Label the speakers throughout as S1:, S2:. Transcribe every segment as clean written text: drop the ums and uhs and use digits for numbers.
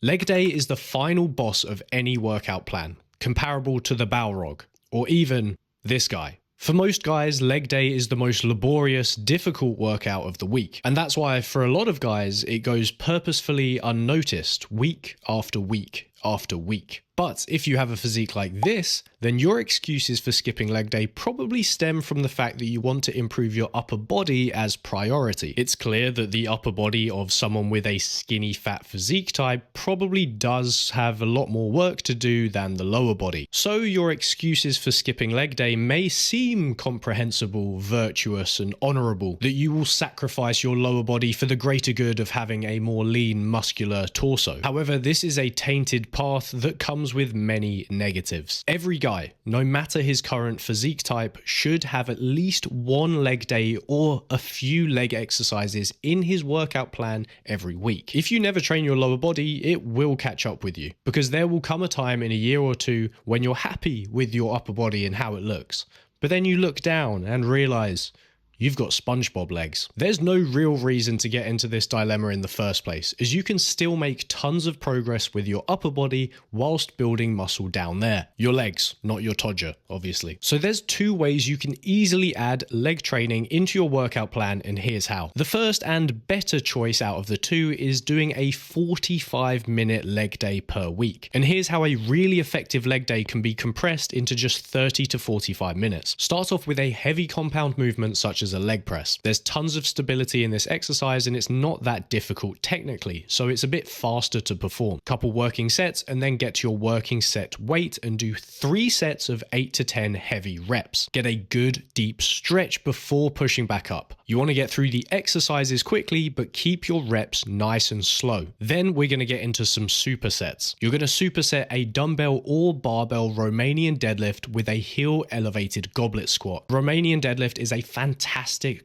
S1: Leg day is the final boss of any workout plan, comparable to the Balrog, or even this guy. For most guys, leg day is the most laborious, difficult workout of the week. And that's why for a lot of guys, it goes purposefully unnoticed week after week after week. But if you have a physique like this, then your excuses for skipping leg day probably stem from the fact that you want to improve your upper body as priority. It's clear that the upper body of someone with a skinny fat physique type probably does have a lot more work to do than the lower body. So your excuses for skipping leg day may seem comprehensible, virtuous, and honorable, that you will sacrifice your lower body for the greater good of having a more lean, muscular torso. However, this is a tainted path that comes with many negatives. Every guy, no matter his current physique type, should have at least one leg day or a few leg exercises in his workout plan every week. If you never train your lower body, it will catch up with you, because there will come a time in a year or two when you're happy with your upper body and how it looks. But then you look down and realize you've got SpongeBob legs. There's no real reason to get into this dilemma in the first place, as you can still make tons of progress with your upper body whilst building muscle down there. Your legs, not your todger, obviously. So there's two ways you can easily add leg training into your workout plan, and here's how. The first and better choice out of the two is doing a 45-minute leg day per week. And here's how a really effective leg day can be compressed into just 30 to 45 minutes. Start off with a heavy compound movement such as a leg press. There's tons of stability in this exercise and it's not that difficult technically, so it's a bit faster to perform. Couple working sets and then get to your working set weight and do 3 sets of 8 to 10 heavy reps. Get a good deep stretch before pushing back up. You want to get through the exercises quickly, but keep your reps nice and slow. Then we're going to get into some supersets. You're going to superset a dumbbell or barbell Romanian deadlift with a heel elevated goblet squat. Romanian deadlift is a fantastic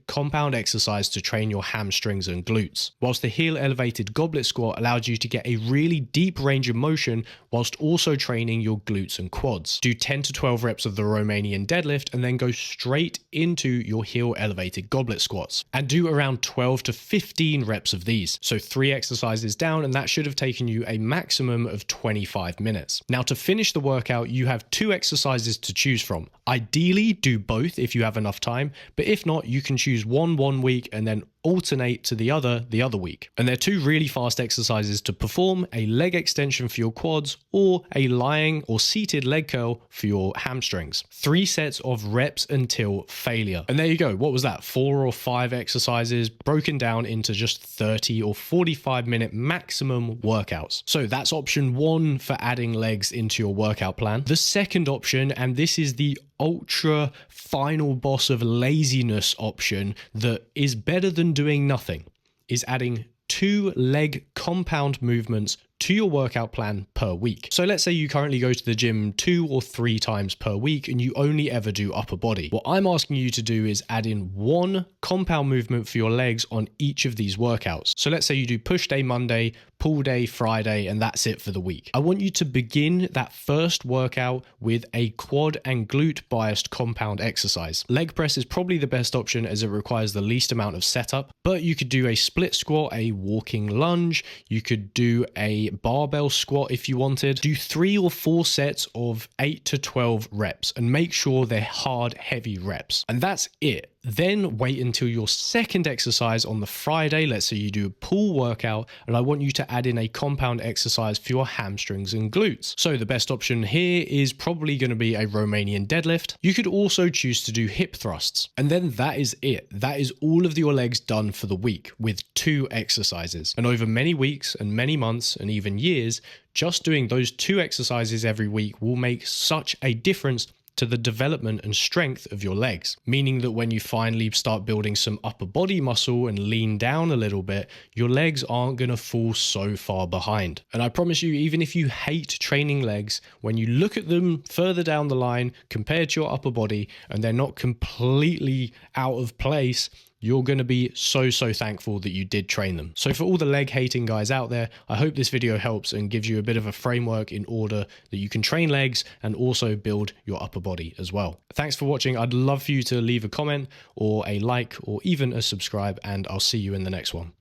S1: compound exercise to train your hamstrings and glutes, whilst the heel elevated goblet squat allows you to get a really deep range of motion whilst also training your glutes and quads. Do 10 to 12 reps of the Romanian deadlift and then go straight into your heel elevated goblet squats and do around 12 to 15 reps of these. So 3 exercises down, and that should have taken you a maximum of 25 minutes. Now to finish the workout, you have 2 exercises to choose from. Ideally do both if you have enough time, but if not, you can choose one week and then alternate to the other week. And they're 2 really fast exercises to perform: a leg extension for your quads or a lying or seated leg curl for your hamstrings. 3 sets of reps until failure. And there you go. What was that? 4 or 5 exercises broken down into just 30 or 45 minute maximum workouts. So that's option 1 for adding legs into your workout plan. The second option, and this is the ultra final boss of laziness option that is better than doing nothing, is adding 2 leg compound movements to your workout plan per week. So let's say you currently go to the gym 2 or 3 times per week and you only ever do upper body. What I'm asking you to do is add in 1 compound movement for your legs on each of these workouts. So let's say you do push day Monday, pull day Friday, and that's it for the week. I want you to begin that first workout with a quad and glute biased compound exercise. Leg press is probably the best option as it requires the least amount of setup, but you could do a split squat, a walking lunge, you could do a barbell squat if you wanted. Do 3 or 4 sets of 8 to 12 reps and make sure they're hard, heavy reps. And that's it. Then wait until your second exercise on the Friday. Let's say you do a pull workout, and I want you to add in a compound exercise for your hamstrings and glutes. So the best option here is probably going to be a Romanian deadlift. You could also choose to do hip thrusts. And then that is it. That is all of your legs done for the week with 2 exercises. And over many weeks and many months and even years, just doing those 2 exercises every week will make such a difference to the development and strength of your legs, meaning that when you finally start building some upper body muscle and lean down a little bit, your legs aren't going to fall so far behind. And I promise you, even if you hate training legs, when you look at them further down the line compared to your upper body and they're not completely out of place, you're going to be so thankful that you did train them. So for all the leg hating guys out there, I hope this video helps and gives you a bit of a framework in order that you can train legs and also build your upper body as well. Thanks for watching. I'd love for you to leave a comment or a like or even a subscribe, and I'll see you in the next one.